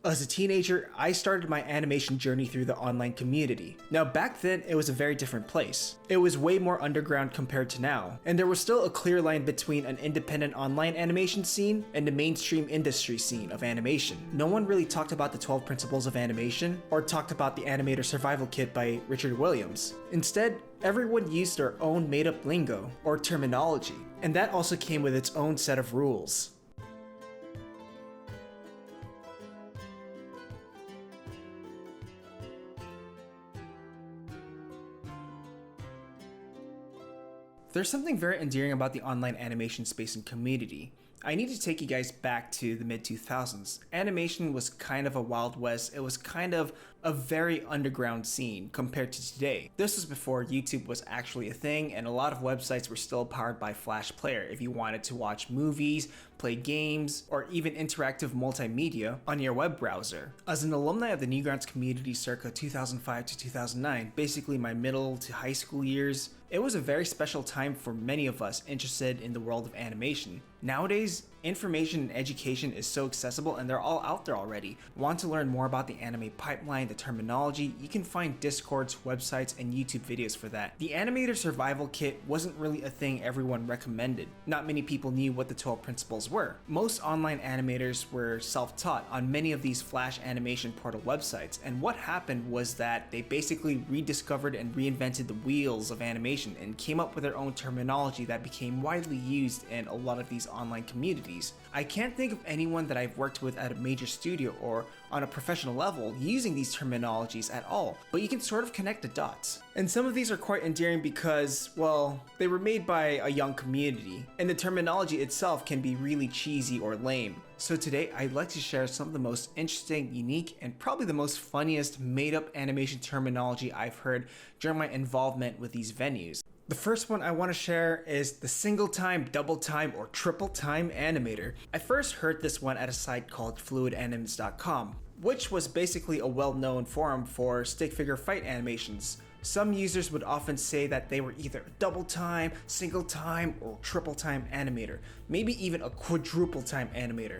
As a teenager, I started my animation journey through the online community. Now back then, it was a very different place. It was way more underground compared to now, and there was still a clear line between an independent online animation scene and the mainstream industry scene of animation. No one really talked about the 12 principles of animation, or talked about the Animator Survival Kit by Richard Williams. Instead, everyone used their own made-up lingo, or terminology, and that also came with its own set of rules. There's something very endearing about the online animation space and community. I need to take you guys back to the mid-2000s. Animation was kind of a Wild West. It was kind of a very underground scene compared to today. This was before YouTube was actually a thing, and a lot of websites were still powered by Flash Player if you wanted to watch movies, play games, or even interactive multimedia on your web browser. As an alumni of the Newgrounds community circa 2005 to 2009, basically my middle to high school years, it was a very special time for many of us interested in the world of animation. Nowadays, information and education is so accessible and they're all out there already. Want to learn more about the anime pipeline, the terminology? You can find Discords, websites, and YouTube videos for that. The Animator Survival Kit wasn't really a thing everyone recommended. Not many people knew what the 12 principles were. Most online animators were self-taught on many of these Flash animation portal websites, and what happened was that they basically rediscovered and reinvented the wheels of animation and came up with their own terminology that became widely used in a lot of these online communities. I can't think of anyone that I've worked with at a major studio or on a professional level using these terminologies at all, but you can sort of connect the dots. And some of these are quite endearing because, well, they were made by a young community, and the terminology itself can be really cheesy or lame. So today, I'd like to share some of the most interesting, unique, and probably the most funniest made-up animation terminology I've heard during my involvement with these venues. The first one I want to share is the single time, double time, or triple time animator. I first heard this one at a site called fluidanims.com, which was basically a well-known forum for stick figure fight animations. Some users would often say that they were either a double time, single time, or triple time animator, maybe even a quadruple time animator.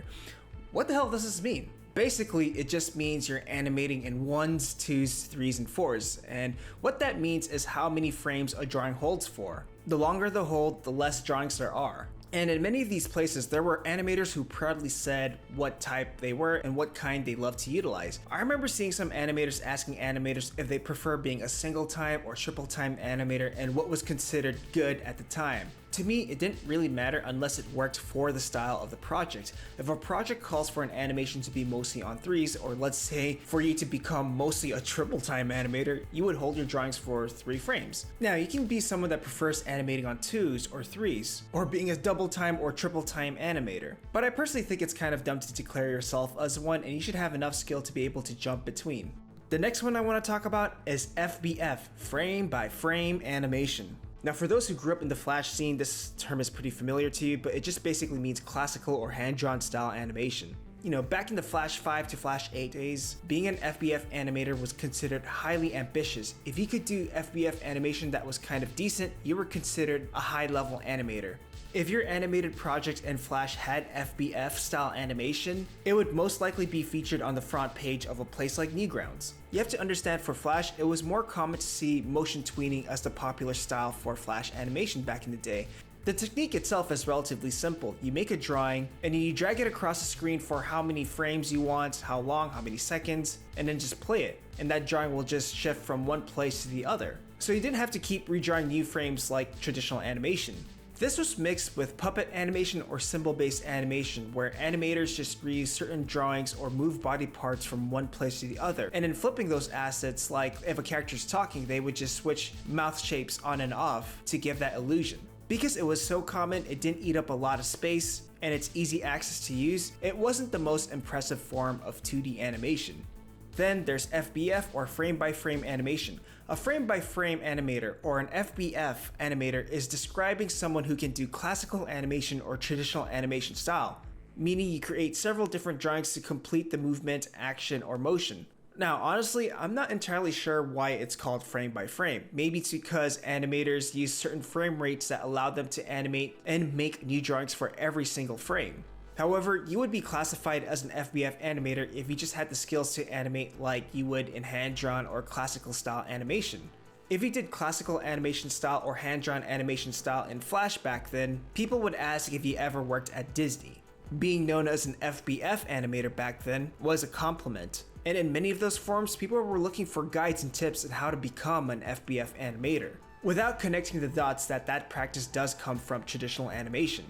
What the hell does this mean? Basically, it just means you're animating in 1s, 2s, 3s, and 4s, and what that means is how many frames a drawing holds for. The longer the hold, the less drawings there are. And in many of these places, there were animators who proudly said what type they were and what kind they loved to utilize. I remember seeing some animators asking animators if they prefer being a single time or triple time animator and what was considered good at the time. To me, it didn't really matter unless it worked for the style of the project. If a project calls for an animation to be mostly on 3s, or let's say for you to become mostly a triple time animator, you would hold your drawings for 3 frames. Now, you can be someone that prefers animating on 2s or 3s, or being a double time or triple time animator. But I personally think it's kind of dumb to declare yourself as one, and you should have enough skill to be able to jump between. The next one I want to talk about is FBF, frame by frame animation. Now, for those who grew up in the Flash scene, this term is pretty familiar to you, but it just basically means classical or hand-drawn style animation. You know, back in the Flash 5 to Flash 8 days, being an FBF animator was considered highly ambitious. If you could do FBF animation that was kind of decent, you were considered a high-level animator. If your animated project in Flash had FBF style animation, it would most likely be featured on the front page of a place like Newgrounds. You have to understand, for Flash, it was more common to see motion tweening as the popular style for Flash animation back in the day. The technique itself is relatively simple. You make a drawing, and then you drag it across the screen for how many frames you want, how long, how many seconds, and then just play it. And that drawing will just shift from one place to the other. So you didn't have to keep redrawing new frames like traditional animation. This was mixed with puppet animation or symbol-based animation, where animators just reuse certain drawings or move body parts from one place to the other. And in flipping those assets, like if a character's talking, they would just switch mouth shapes on and off to give that illusion. Because it was so common, it didn't eat up a lot of space, and it's easy access to use, it wasn't the most impressive form of 2D animation. Then there's FBF, or frame-by-frame animation. A frame-by-frame animator, or an FBF animator, is describing someone who can do classical animation or traditional animation style, meaning you create several different drawings to complete the movement, action, or motion. Now, honestly, I'm not entirely sure why it's called frame by frame. Maybe it's because animators use certain frame rates that allow them to animate and make new drawings for every single frame. However, you would be classified as an FBF animator if you just had the skills to animate like you would in hand-drawn or classical style animation. If you did classical animation style or hand-drawn animation style in Flash back then, people would ask if you ever worked at Disney. Being known as an FBF animator back then was a compliment, and in many of those forums, people were looking for guides and tips on how to become an FBF animator, without connecting the dots that practice does come from traditional animation.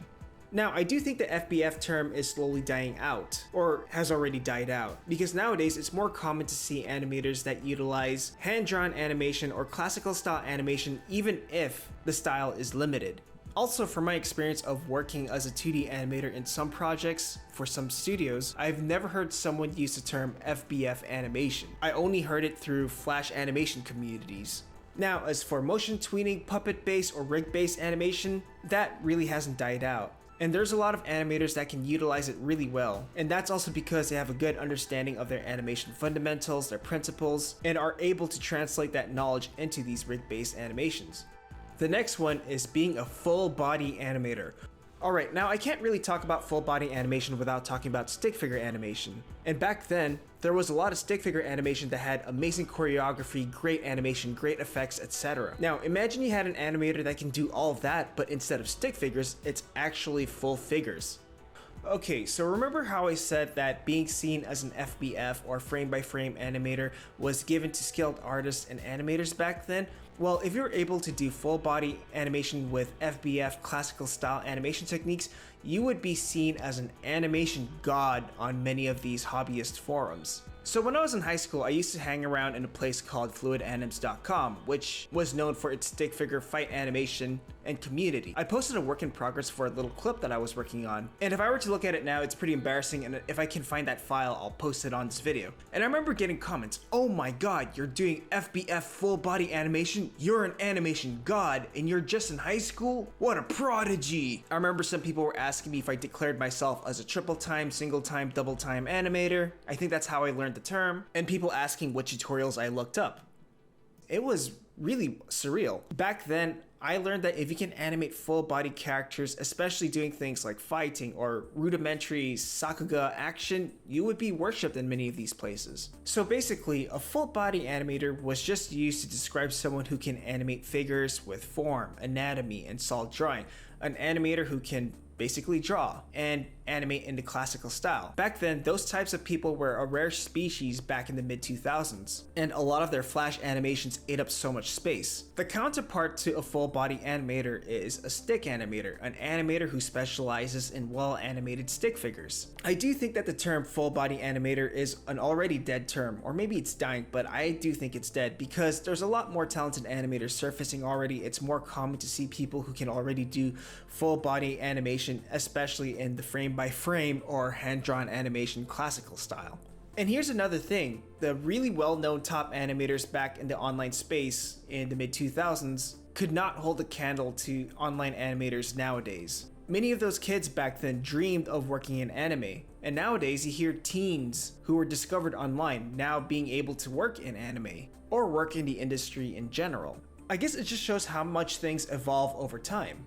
Now, I do think the FBF term is slowly dying out, or has already died out, because nowadays it's more common to see animators that utilize hand-drawn animation or classical style animation even if the style is limited. Also, from my experience of working as a 2D animator in some projects for some studios, I've never heard someone use the term FBF animation. I only heard it through Flash animation communities. Now, as for motion tweening, puppet-based or rig-based animation, that really hasn't died out. And there's a lot of animators that can utilize it really well, and that's also because they have a good understanding of their animation fundamentals, their principles, and are able to translate that knowledge into these rig-based animations. The next one is being a full body animator. Alright, now I can't really talk about full body animation without talking about stick figure animation. And back then, there was a lot of stick figure animation that had amazing choreography, great animation, great effects, etc. Now imagine you had an animator that can do all of that, but instead of stick figures, it's actually full figures. Okay, so remember how I said that being seen as an FBF or frame by frame animator was given to skilled artists and animators back then? Well, if you're able to do full body animation with FBF classical style animation techniques, you would be seen as an animation god on many of these hobbyist forums. So when I was in high school, I used to hang around in a place called fluidanims.com, which was known for its stick figure fight animation and community. I posted a work in progress for a little clip that I was working on, and if I were to look at it now, it's pretty embarrassing, and if I can find that file, I'll post it on this video. And I remember getting comments, "Oh my god, you're doing FBF full body animation? You're an animation god, and you're just in high school? What a prodigy!" I remember some people were asking me if I declared myself as a triple time, single time, double time animator. I think that's how I learned the term, and people asking what tutorials I looked up. It was really surreal. Back then, I learned that if you can animate full body characters, especially doing things like fighting or rudimentary sakuga action, you would be worshipped in many of these places. So basically, a full body animator was just used to describe someone who can animate figures with form, anatomy, and solid drawing. An animator who can basically draw and animate in the classical style. Back then, those types of people were a rare species back in the mid-2000s, and a lot of their Flash animations ate up so much space. The counterpart to a full-body animator is a stick animator, an animator who specializes in well-animated stick figures. I do think that the term full-body animator is an already dead term, or maybe it's dying, but I do think it's dead because there's a lot more talented animators surfacing already. It's more common to see people who can already do full-body animation, especially in the frame-by-frame or hand-drawn animation classical style. And here's another thing, the really well-known top animators back in the online space in the mid-2000s could not hold a candle to online animators nowadays. Many of those kids back then dreamed of working in anime, and nowadays you hear teens who were discovered online now being able to work in anime, or work in the industry in general. I guess it just shows how much things evolve over time.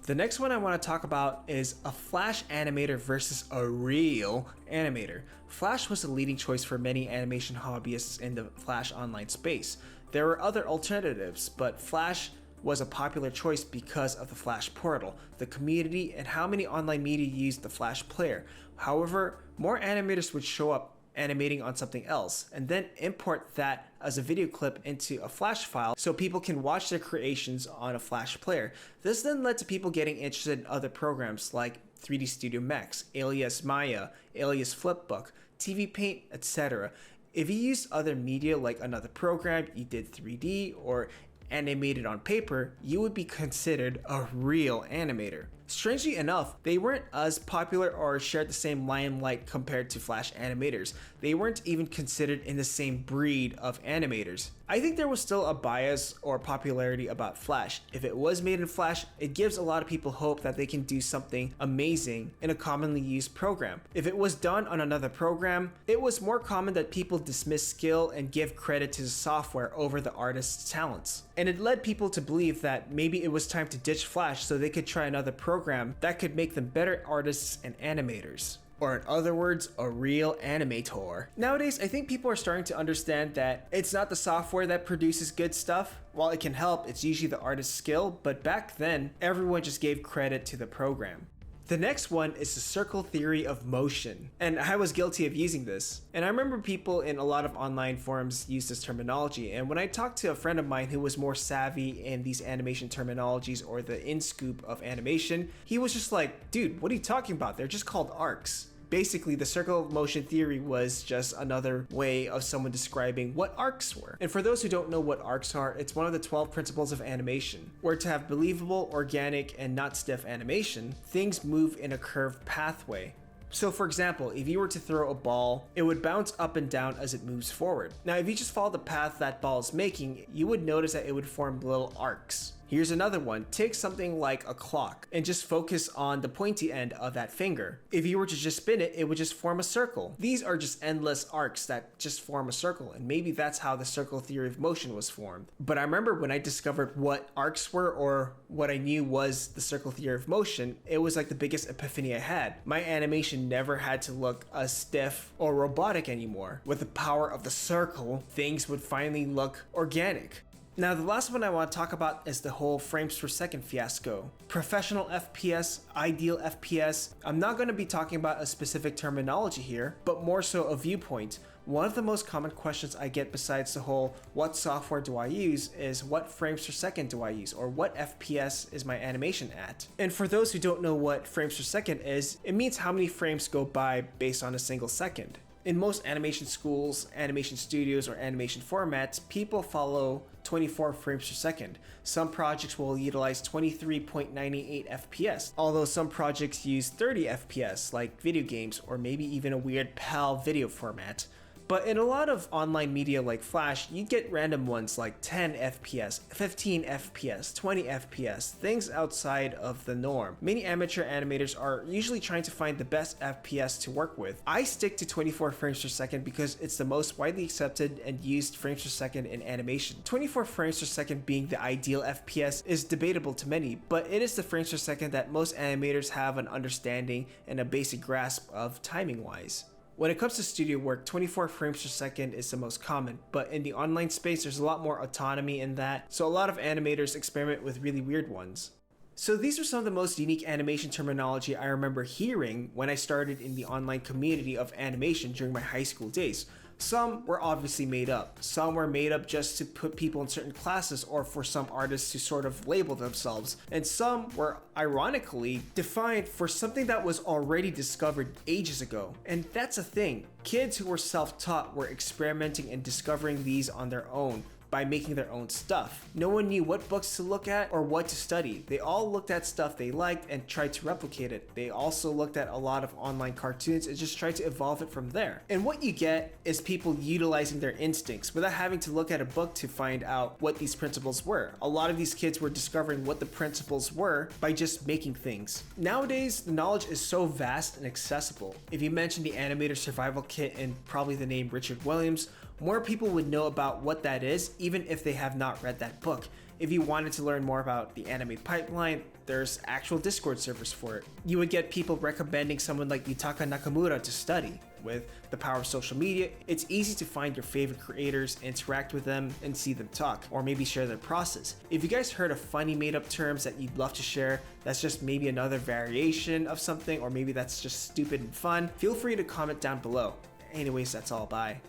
The next one I want to talk about is a Flash animator versus a real animator. Flash was the leading choice for many animation hobbyists in the Flash online space. There were other alternatives, but Flash was a popular choice because of the Flash portal, the community, and how many online media used the Flash player. However, more animators would show up animating on something else, and then import that as a video clip into a Flash file so people can watch their creations on a Flash player. This then led to people getting interested in other programs like 3D Studio Max, Alias Maya, Alias Flipbook, TV Paint, etc. If you used other media like another program, you did 3D or animated on paper, you would be considered a real animator. Strangely enough, they weren't as popular or shared the same limelight compared to Flash animators. They weren't even considered in the same breed of animators. I think there was still a bias or popularity about Flash. If it was made in Flash, it gives a lot of people hope that they can do something amazing in a commonly used program. If it was done on another program, it was more common that people dismiss skill and give credit to the software over the artist's talents. And it led people to believe that maybe it was time to ditch Flash so they could try another program program that could make them better artists and animators. Or in other words, a real animator. Nowadays, I think people are starting to understand that it's not the software that produces good stuff. While it can help, it's usually the artist's skill, but back then, everyone just gave credit to the program. The next one is the circle theory of motion, and I was guilty of using this. And I remember people in a lot of online forums use this terminology, and when I talked to a friend of mine who was more savvy in these animation terminologies or the in-scoop of animation, he was just like, dude, what are you talking about? They're just called arcs. Basically, the circle of motion theory was just another way of someone describing what arcs were. And for those who don't know what arcs are, it's one of the 12 principles of animation, where to have believable, organic, and not stiff animation, things move in a curved pathway. So for example, if you were to throw a ball, it would bounce up and down as it moves forward. Now, if you just follow the path that ball is making, you would notice that it would form little arcs. Here's another one. Take something like a clock and just focus on the pointy end of that finger. If you were to just spin it, it would just form a circle. These are just endless arcs that just form a circle, and maybe that's how the circle theory of motion was formed. But I remember when I discovered what arcs were, or what I knew was the circle theory of motion, it was like the biggest epiphany I had. My animation never had to look as stiff or robotic anymore. With the power of the circle, things would finally look organic. Now, the last one I want to talk about is the whole frames per second fiasco. Professional FPS, ideal FPS. I'm not going to be talking about a specific terminology here, but more so a viewpoint. One of the most common questions I get besides the whole what software do I use is what frames per second do I use, or what FPS is my animation at. And for those who don't know what frames per second is, it means how many frames go by based on a single second. In most animation schools, animation studios, or animation formats, people follow 24 frames per second. Some projects will utilize 23.98 FPS, although some projects use 30 FPS, like video games, or maybe even a weird PAL video format. But in a lot of online media like Flash, you get random ones like 10 FPS, 15 FPS, 20 FPS, things outside of the norm. Many amateur animators are usually trying to find the best FPS to work with. I stick to 24 frames per second because it's the most widely accepted and used frames per second in animation. 24 frames per second being the ideal FPS is debatable to many, but it is the frames per second that most animators have an understanding and a basic grasp of timing-wise. When it comes to studio work, 24 frames per second is the most common, but in the online space, there's a lot more autonomy in that, so a lot of animators experiment with really weird ones. So these are some of the most unique animation terminology I remember hearing when I started in the online community of animation during my high school days. Some were obviously made up. Some were made up just to put people in certain classes or for some artists to sort of label themselves. And some were ironically defined for something that was already discovered ages ago. And that's a thing. Kids who were self-taught were experimenting and discovering these on their own by making their own stuff. No one knew what books to look at or what to study. They all looked at stuff they liked and tried to replicate it. They also looked at a lot of online cartoons and just tried to evolve it from there. And what you get is people utilizing their instincts without having to look at a book to find out what these principles were. A lot of these kids were discovering what the principles were by just making things. Nowadays, the knowledge is so vast and accessible. If you mention the Animator Survival Kit and probably the name Richard Williams, more people would know about what that is, even if they have not read that book. If you wanted to learn more about the anime pipeline, there's actual Discord servers for it. You would get people recommending someone like Yutaka Nakamura to study. With the power of social media, it's easy to find your favorite creators, interact with them, and see them talk, or maybe share their process. If you guys heard of funny made-up terms that you'd love to share, that's just maybe another variation of something, or maybe that's just stupid and fun, feel free to comment down below. Anyways, that's all, bye.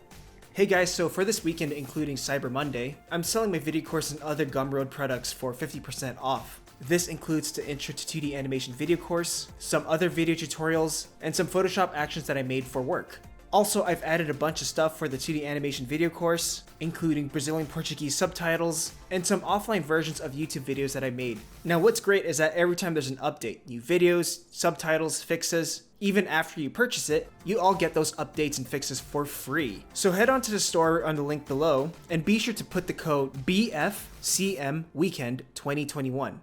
Hey guys, so for this weekend, including Cyber Monday, I'm selling my video course and other Gumroad products for 50% off. This includes the Intro to 2D Animation video course, some other video tutorials, and some Photoshop actions that I made for work. Also, I've added a bunch of stuff for the 2D animation video course, including Brazilian Portuguese subtitles, and some offline versions of YouTube videos that I made. Now what's great is that every time there's an update, new videos, subtitles, fixes, even after you purchase it, you all get those updates and fixes for free. So head on to the store on the link below, and be sure to put the code BFCMWeekend2021.